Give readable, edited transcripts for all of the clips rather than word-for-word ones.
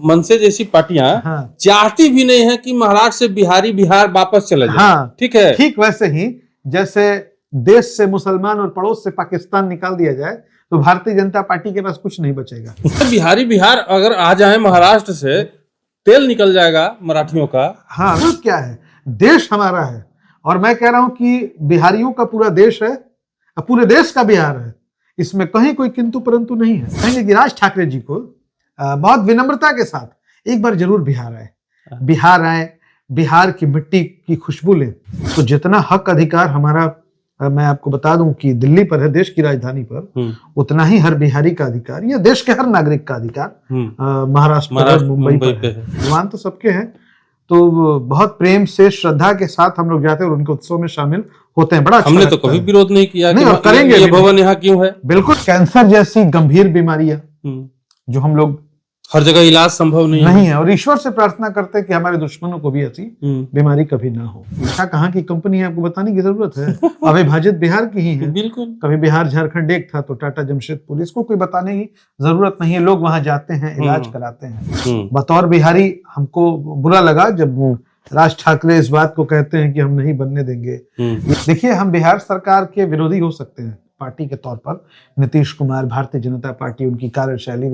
मनसे जैसी पार्टियां चाहती भी नहीं है कि महाराष्ट्र से बिहार वापस चला जाए। ठीक है, ठीक वैसे ही जैसे देश से मुसलमान और पड़ोस से पाकिस्तान निकाल दिया जाए तो भारतीय जनता पार्टी के पास कुछ नहीं बचेगा। बिहार अगर आ जाए महाराष्ट्र से, तेल निकल जाएगा मराठियों का। हाँ, तो क्या है, देश हमारा है और मैं कह रहा हूं कि बिहारियों का पूरा देश है, पूरे देश का बिहार है, इसमें कहीं कोई किंतु परंतु नहीं है। कहेंगे कि राज ठाकरे जी को बहुत विनम्रता के साथ एक बार जरूर बिहार आए, बिहार की मिट्टी की खुशबू लें। तो जितना हक अधिकार हमारा, मैं आपको बता दूं कि दिल्ली पर है, देश की राजधानी पर, उतना ही हर बिहारी का अधिकार या देश के हर नागरिक का अधिकार महाराष्ट्र मुंबई पर है। भगवान तो सबके हैं, तो बहुत प्रेम से श्रद्धा के साथ हम लोग जाते हैं और उनके उत्सव में शामिल होते हैं। बड़ा अच्छा हमने तो कभी विरोध नहीं किया, नहीं, और करेंगे। ये भवन यहाँ क्यों है? बिल्कुल, कैंसर जैसी गंभीर बीमारियां जो हम लोग हर जगह इलाज संभव नहीं है और ईश्वर से प्रार्थना करते हैं कि हमारे दुश्मनों को भी ऐसी बीमारी कभी ना हो। क्या कहाँ की कंपनी है, आपको बताने की जरूरत है? अविभाजित बिहार की ही है। बिल्कुल, कभी बिहार झारखंड एक था तो टाटा जमशेदपुर, इसको कोई बताने की जरूरत नहीं है। लोग वहां जाते हैं, इलाज कराते हैं। बतौर बिहारी हमको बुरा लगा जब राज ठाकरे इस बात को कहते हैं कि हम नहीं बनने देंगे। देखिए, हम बिहार सरकार के विरोधी हो सकते हैं पार्टी के तौर पर, नीतीश कुमार, भारतीय जनता पार्टी, उनकी कार्यशैली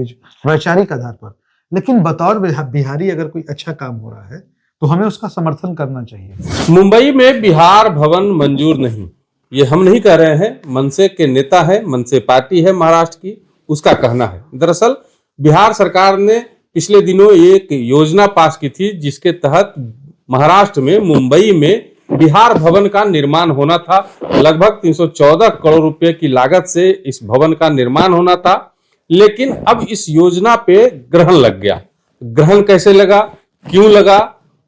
वैचारिक आधार पर, लेकिन बतौर बिहारी अगर कोई अच्छा काम हो रहा है तो हमें उसका समर्थन करना चाहिए। मुंबई में बिहार भवन मंजूर नहीं, ये हम नहीं कह रहे हैं, मनसे के नेता है, मनसे पार्टी है महाराष्ट्र की, उसका कहना है। दरअसल बिहार सरकार ने पिछले दिनों एक योजना पास की थी जिसके तहत महाराष्ट्र में मुंबई में बिहार भवन का निर्माण होना था। लगभग 314 करोड़ रुपए की लागत से इस भवन का निर्माण होना था, लेकिन अब इस योजना पे ग्रहण लग गया। ग्रहण कैसे लगा, क्यों लगा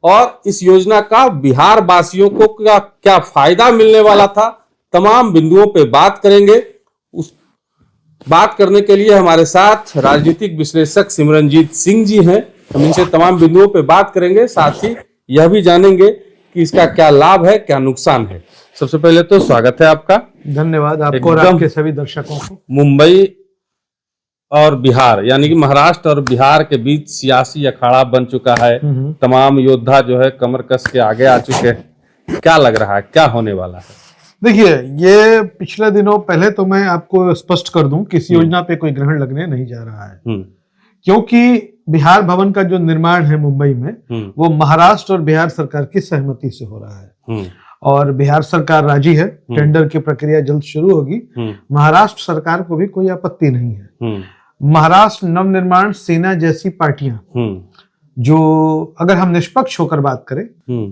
और इस योजना का बिहार वासियों को क्या फायदा मिलने वाला था, तमाम बिंदुओं पे बात करेंगे। उस बात करने के लिए हमारे साथ राजनीतिक विश्लेषक सिमरनजीत सिंह जी हैं। हम इनसे तमाम बिंदुओं पे बात करेंगे, साथ ही यह भी जानेंगे कि इसका क्या लाभ है, क्या नुकसान है। सबसे पहले तो स्वागत है आपका। धन्यवाद आपको और आपके सभी दर्शकों को। मुंबई और बिहार यानी कि महाराष्ट्र और बिहार के बीच सियासी अखाड़ा बन चुका है। तमाम योद्धा जो है कमर कस के आगे आ चुके हैं। क्या लग रहा है, क्या होने वाला है? देखिए, ये पिछले दिनों, पहले तो मैं आपको स्पष्ट कर दूं कि इस योजना पे कोई ग्रहण लगने नहीं जा रहा है, क्योंकि बिहार भवन का जो निर्माण है मुंबई में, वो महाराष्ट्र और बिहार सरकार की सहमति से हो रहा है और बिहार सरकार राजी है। टेंडर की प्रक्रिया जल्द शुरू होगी। महाराष्ट्र सरकार को भी कोई आपत्ति नहीं है। महाराष्ट्र नवनिर्माण सेना जैसी पार्टियां, जो अगर हम निष्पक्ष होकर बात करें,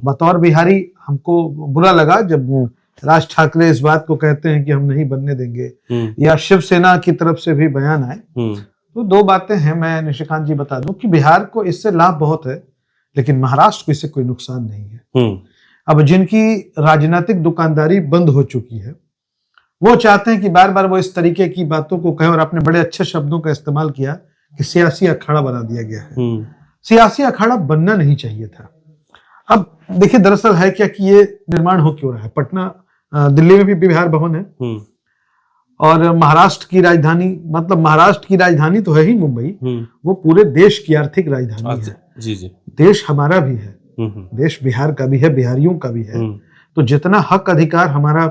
बतौर बिहारी हमको बुरा लगा जब राज ठाकरे इस बात को कहते हैं कि हम नहीं बनने देंगे, या शिवसेना की तरफ से भी बयान आए। तो दो बातें हैं, मैं निशिकांत जी बता दूं कि बिहार को इससे लाभ बहुत है, लेकिन महाराष्ट्र को इससे कोई नुकसान नहीं है। अब जिनकी राजनीतिक दुकानदारी बंद हो चुकी है, वो चाहते हैं कि बार बार वो इस तरीके की बातों को कहें, और आपने बड़े अच्छे शब्दों का इस्तेमाल किया कि सियासी अखाड़ा बना दिया गया है। सियासी अखाड़ा बनना नहीं चाहिए था। अब देखिए, दरअसल है क्या कि ये निर्माण हो क्यों रहा है। पटना, दिल्ली में भी बिहार भवन है और महाराष्ट्र की राजधानी, मतलब महाराष्ट्र की राजधानी तो है ही मुंबई, वो पूरे देश की आर्थिक राजधानी है। जी जी, देश हमारा भी है, देश बिहार का भी है, बिहारियों का भी है। तो जितना हक अधिकार हमारा,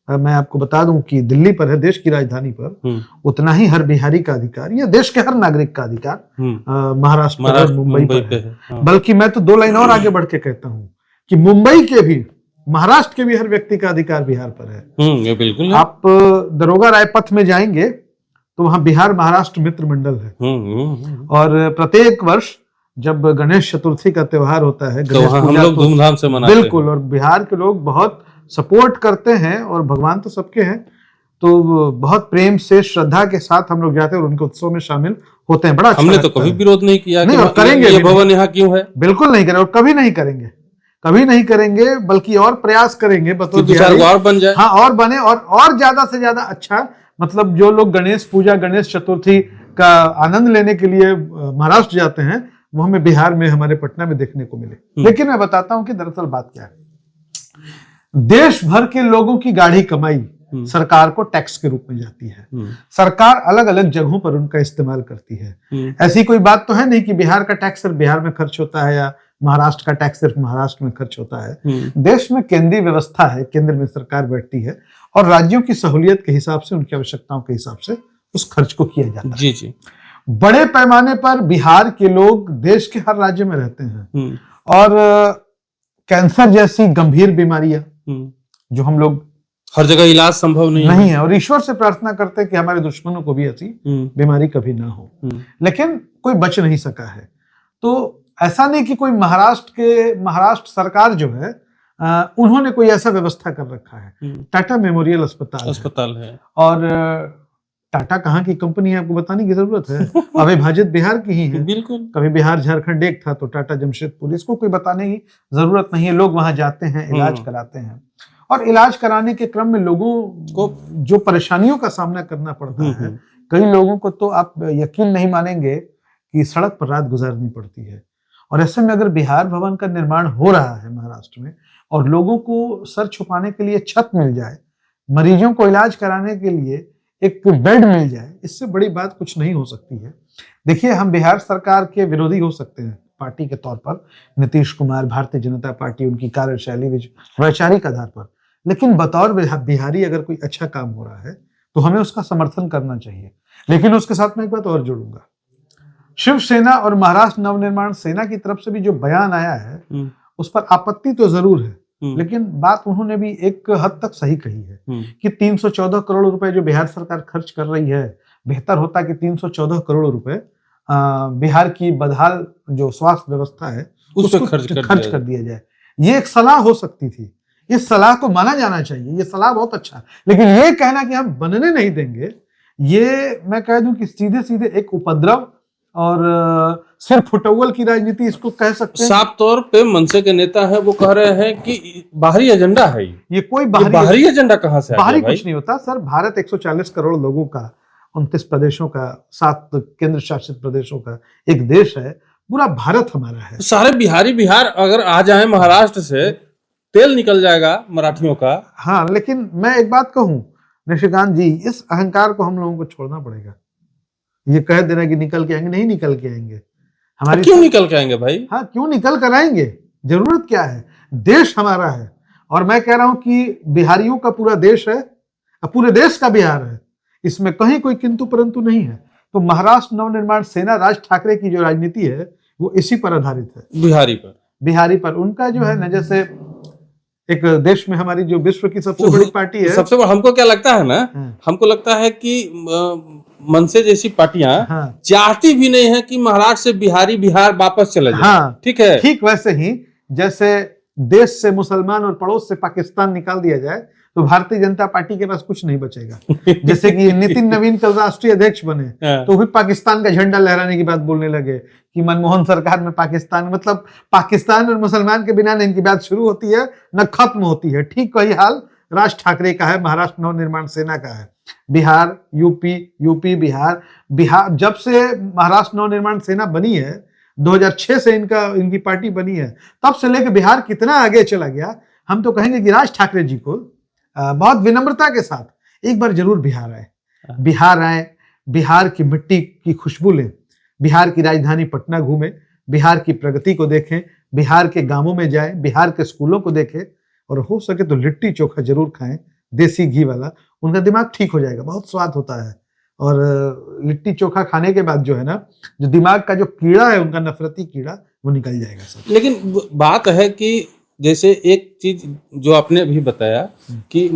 मैं आपको बता दूं कि दिल्ली पर है, देश की राजधानी पर, उतना ही हर बिहारी का अधिकार या देश के हर नागरिक का अधिकार महाराष्ट्र और मुंबई पर है। बल्कि मैं तो दो लाइन और आगे बढ़ के कहता हूं कि मुंबई के भी, महाराष्ट्र के भी हर व्यक्ति का अधिकार बिहार पर है। ये बिल्कुल है। आप दरोगा राय पथ में जाएंगे तो वहां बिहार महाराष्ट्र मित्र मंडल है और प्रत्येक वर्ष जब गणेश चतुर्थी का त्योहार होता है, तो हम लोग धूमधाम से मनाते हैं। बिल्कुल, और बिहार के लोग बहुत सपोर्ट करते हैं और भगवान तो सबके हैं, तो बहुत प्रेम से श्रद्धा के साथ हम लोग जाते हैं और उनके उत्सव में शामिल होते हैं। बड़ा अच्छा हमने तो कभी विरोध नहीं किया, नहीं, और करेंगे। ये भवन यहाँ क्यों है? बिल्कुल नहीं करेंगे और कभी नहीं करेंगे, कभी नहीं करेंगे, बल्कि और प्रयास करेंगे बतौर बिहारी और बन जाए। हाँ, और बने, और ज्यादा से ज्यादा अच्छा, मतलब जो लोग गणेश पूजा, गणेश चतुर्थी का आनंद लेने के लिए महाराष्ट्र जाते हैं, वो हमें बिहार में, हमारे पटना में देखने को मिले। लेकिन मैं बताता हूं कि दरअसल बात क्या है। देश भर के लोगों की गाढ़ी कमाई सरकार को टैक्स के रूप में जाती है। सरकार अलग अलग जगहों पर उनका इस्तेमाल करती है। ऐसी कोई बात तो है नहीं कि बिहार का टैक्स सिर्फ बिहार में खर्च होता है या महाराष्ट्र का टैक्स सिर्फ महाराष्ट्र में खर्च होता है। देश में केंद्रीय व्यवस्था है, केंद्र में सरकार बैठती है और राज्यों की सहूलियत के हिसाब से, उनकी आवश्यकताओं के हिसाब से उस खर्च को किया जाता है। जी जी। बड़े पैमाने पर बिहार के लोग देश के हर राज्य में रहते हैं और कैंसर जैसी गंभीर बीमारियां जो हम लोग हर जगह इलाज संभव नहीं है और ईश्वर से प्रार्थना करते हैं कि हमारे दुश्मनों को भी ऐसी बीमारी कभी ना हो, लेकिन कोई बच नहीं सका है। तो ऐसा नहीं कि कोई महाराष्ट्र सरकार जो है उन्होंने कोई ऐसा व्यवस्था कर रखा है। टाटा मेमोरियल अस्पताल है और टाटा कहाँ की कंपनी है आपको बताने की जरूरत है? अविभाजित बिहार की ही है। बिल्कुल। कभी बिहार झारखंड एक था तो टाटा जमशेदपुर, इसको कोई बताने की जरूरत नहीं है। लोग वहां जाते हैं, इलाज कराते हैं और इलाज कराने के क्रम में लोगों को जो परेशानियों का सामना करना पड़ता है, कई लोगों को तो आप यकीन नहीं मानेंगे कि सड़क पर रात गुजारनी पड़ती है। और ऐसे में अगर बिहार भवन का निर्माण हो रहा है महाराष्ट्र में और लोगों को सर छुपाने के लिए छत मिल जाए, मरीजों को इलाज कराने के लिए एक बेड मिल जाए, इससे बड़ी बात कुछ नहीं हो सकती है। देखिए, हम बिहार सरकार के विरोधी हो सकते हैं पार्टी के तौर पर, नीतीश कुमार, भारतीय जनता पार्टी, उनकी कार्यशैली वैचारिक आधार पर, लेकिन बतौर बिहारी अगर कोई अच्छा काम हो रहा है तो हमें उसका समर्थन करना चाहिए। लेकिन उसके साथ मैं एक बात और जोड़ूंगा, शिवसेना और महाराष्ट्र नवनिर्माण सेना की तरफ से भी जो बयान आया है उस पर आपत्ति तो जरूर है, लेकिन बात उन्होंने भी एक हद तक सही कही है कि 314 करोड़ रुपए जो बिहार सरकार खर्च कर रही है, बेहतर होता कि 314 करोड़ रुपए बिहार की बदहाल जो स्वास्थ्य व्यवस्था है उसको खर्च कर दिया जाए। ये एक सलाह हो सकती थी, इस सलाह को माना जाना चाहिए, ये सलाह बहुत अच्छा है। लेकिन ये कहना कि हम बनने नहीं देंगे, ये मैं कह दूं कि सीधे सीधे एक उपद्रव और सिर्फ फुटअव्वल की राजनीति इसको कह सकते हैं। साफ तौर पे मनसे के नेता है वो कह रहे हैं कि बाहरी एजेंडा है ये कोई बाहरी एजेंडा कहां से बाहरी कुछ नहीं होता सर। भारत 140 करोड़ लोगों का, 29 प्रदेशों का, 7 केंद्र शासित प्रदेशों का एक देश है। पूरा भारत हमारा है। सारे बिहार अगर आ जाए महाराष्ट्र से तेल निकल जाएगा मराठियों का। हाँ, लेकिन मैं एक बात कहूं निशिकांत जी, इस अहंकार को हम लोगों को छोड़ना पड़ेगा। ये कह देना कि निकल के आएंगे, नहीं निकल के आएंगे। हमारी क्यों निकल के आएंगे भाई? हाँ, क्यों निकल कर आएंगे? जरूरत क्या है? देश हमारा है और मैं कह रहा हूं कि बिहारियों का पूरा देश है, पूरे देश का बिहार है, इसमें कहीं कोई किंतु परंतु नहीं है। तो महाराष्ट्र नवनिर्माण सेना, राज ठाकरे की जो राजनीति है वो इसी पर आधारित है, बिहारी पर। उनका जो है ना, जैसे एक देश में हमारी जो विश्व की सबसे बड़ी पार्टी है, सबसे बड़ा हमको क्या लगता है ना, हमको लगता है कि मनसे जैसी पार्टियां चाहती भी नहीं है कि महाराष्ट्र से बिहार वापस चले जाए। हाँ, ठीक है। ठीक वैसे ही जैसे देश से मुसलमान और पड़ोस से पाकिस्तान निकाल दिया जाए तो भारतीय जनता पार्टी के पास कुछ नहीं बचेगा। जैसे कि नितिन नवीन कल राष्ट्रीय अध्यक्ष बने तो भी पाकिस्तान का झंडा लहराने की बात बोलने लगे कि मनमोहन सरकार में पाकिस्तान, मतलब पाकिस्तान और मुसलमान के बिना न इनकी बात शुरू होती है न खत्म होती है। ठीक वही हाल राज ठाकरे का है, महाराष्ट्र नवनिर्माण सेना का है। बिहार, यूपी, बिहार जब से महाराष्ट्र नवनिर्माण सेना बनी है, 2006 से इनकी पार्टी बनी है, तब से लेकर बिहार कितना आगे चला गया। हम तो कहेंगे कि राज ठाकरे जी को बहुत विनम्रता के साथ एक बार जरूर बिहार आए, बिहार की मिट्टी की खुशबू लें, बिहार की राजधानी पटना घूमें, बिहार की प्रगति को देखें, बिहार के गांवों में जाएं, बिहार के स्कूलों को देखें और हो सके तो लिट्टी चोखा जरूर खाएं, देसी घी वाला। उनका दिमाग ठीक हो जाएगा, बहुत स्वाद होता है। और लिट्टी चोखा खाने के बाद जो है ना, जो दिमाग का जो कीड़ा है, उनका नफरती कीड़ा, वो निकल जाएगा सर। लेकिन बात है कि जैसे एक चीज जो आपने अभी बताया कि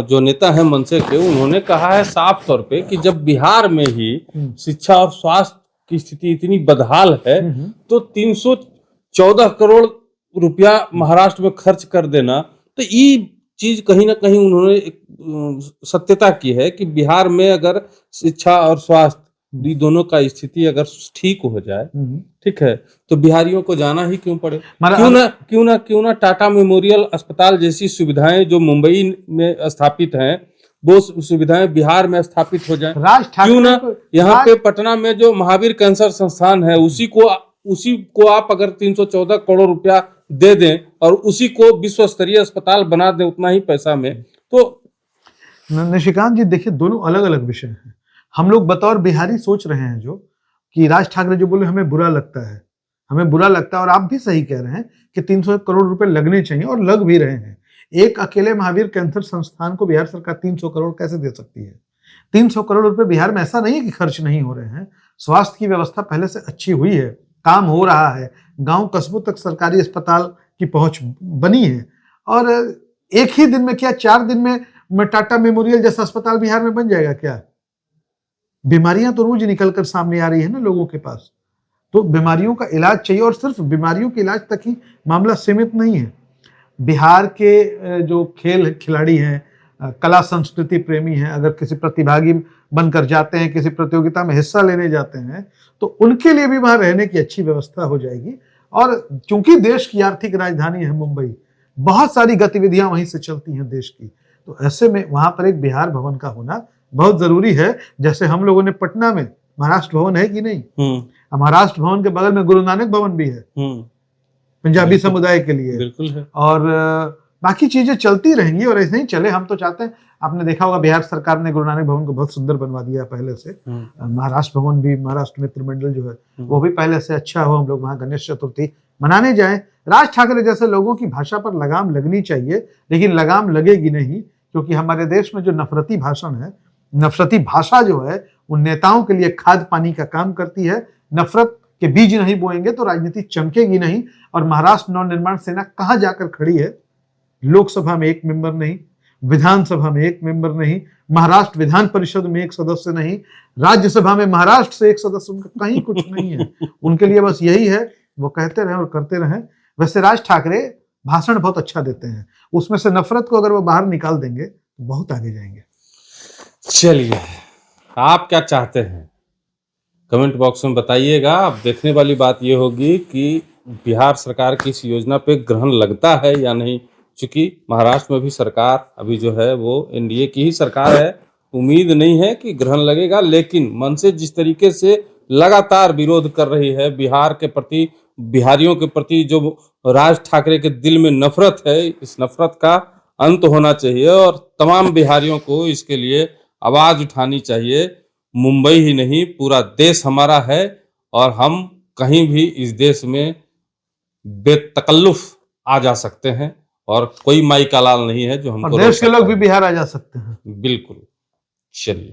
जो नेता है मनसे के, उन्होंने कहा है साफ तौर पे कि जब बिहार में ही शिक्षा और स्वास्थ्य की स्थिति इतनी बदहाल है तो 314 करोड़ रुपया महाराष्ट्र में खर्च कर देना, तो ये चीज कहीं ना कहीं उन्होंने सत्यता की है कि बिहार में अगर शिक्षा और स्वास्थ्य दोनों का स्थिति अगर ठीक हो जाए, ठीक है, तो बिहारियों को जाना ही क्यों पड़े। क्यों ना टाटा मेमोरियल अस्पताल जैसी सुविधाएं जो मुंबई में स्थापित हैं वो सुविधाएं बिहार में स्थापित हो जाएं। क्यों ना यहाँ पे पटना में जो महावीर कैंसर संस्थान है उसी को आप अगर 314 करोड़ रुपया दे दें और उसी को विश्व स्तरीय अस्पताल बना दें उतना ही पैसा में, तो निशिकांत जी देखिए, दोनों अलग अलग विषय हैं। हम लोग बतौर बिहारी सोच रहे हैं जो कि राज ठाकरे जो बोले हमें बुरा लगता है, हमें बुरा लगता है, और आप भी सही कह रहे हैं कि 300 करोड़ रुपए लगने चाहिए और लग भी रहे हैं। एक अकेले महावीर कैंसर संस्थान को बिहार सरकार 300 करोड़ कैसे दे सकती है? 300 करोड़ रुपए बिहार में ऐसा नहीं है कि खर्च नहीं हो रहे हैं। स्वास्थ्य की व्यवस्था पहले से अच्छी हुई है, काम हो रहा है, गांव कस्बों तक सरकारी अस्पताल की पहुंच बनी है, और एक ही दिन में क्या 4 दिन में टाटा मेमोरियल जैसा अस्पताल बिहार में बन जाएगा क्या? बीमारियां तो रोज निकल कर सामने आ रही है ना लोगों के पास। तो बीमारियों का इलाज चाहिए, और सिर्फ बीमारियों के इलाज तक ही मामला सीमित नहीं है। बिहार के जो खिलाड़ी हैं, कला संस्कृति प्रेमी हैं, अगर किसी प्रतिभागी बनकर जाते हैं, किसी प्रतियोगिता में हिस्सा लेने जाते हैं, तो उनके लिए भी वहां रहने की अच्छी व्यवस्था हो जाएगी। और चूंकि देश की आर्थिक राजधानी है मुंबई, बहुत सारी गतिविधियां वहीं से चलती हैं देश की, तो ऐसे में वहां पर एक बिहार भवन का होना बहुत जरूरी है। जैसे हम लोगों ने पटना में महाराष्ट्र भवन है कि नहीं, महाराष्ट्र भवन के बगल में गुरु नानक भवन भी है पंजाबी समुदाय के लिए, बिल्कुल है। और बाकी चीजें चलती रहेंगी और ऐसे ही चले, हम तो चाहते हैं। आपने देखा होगा बिहार सरकार ने गुरु नानक भवन को बहुत सुंदर बनवा दिया पहले से। महाराष्ट्र भवन भी, महाराष्ट्र मित्र मंडल जो है वो भी पहले से अच्छा हो। हम लोग वहाँ गणेश चतुर्थी मनाने जाएं। राज ठाकरे जैसे लोगों की भाषा पर लगाम लगनी चाहिए, लेकिन लगाम लगेगी नहीं, क्योंकि हमारे देश में जो नफरती भाषण है, नफरती भाषा जो है, उन नेताओं के लिए खाद पानी का काम करती है। नफरत के बीज नहीं बोएंगे तो राजनीति चमकेगी नहीं। और महाराष्ट्र नवनिर्माण सेना कहां जाकर खड़ी है? लोकसभा में एक मेंबर नहीं, विधानसभा में एक मेंबर नहीं, महाराष्ट्र विधान परिषद में एक सदस्य नहीं, राज्यसभा में महाराष्ट्र से एक सदस्य, उनका कहीं कुछ नहीं है। उनके लिए बस यही है, वो कहते रहें और करते रहें। वैसे राज ठाकरे भाषण बहुत अच्छा देते हैं, उसमें से नफरत को अगर वो बाहर निकाल देंगे तो बहुत आगे जाएंगे। चलिए, आप क्या चाहते हैं कमेंट बॉक्स में बताइएगा। अब देखने वाली बात ये होगी कि बिहार सरकार की इस योजना पे ग्रहण लगता है या नहीं, क्योंकि महाराष्ट्र में भी सरकार अभी जो है वो एनडीए की ही सरकार है। उम्मीद नहीं है कि ग्रहण लगेगा, लेकिन मन से जिस तरीके से लगातार विरोध कर रही है बिहार के प्रति, बिहारियों के प्रति जो राज ठाकरे के दिल में नफरत है, इस नफरत का अंत होना चाहिए और तमाम बिहारियों को इसके लिए आवाज उठानी चाहिए। मुंबई ही नहीं, पूरा देश हमारा है और हम कहीं भी इस देश में बेतकल्लुफ आ जा सकते हैं और कोई माई का लाल नहीं है जो हमको, और देश के लोग भी बिहार आ जा सकते हैं। बिल्कुल। चलिए।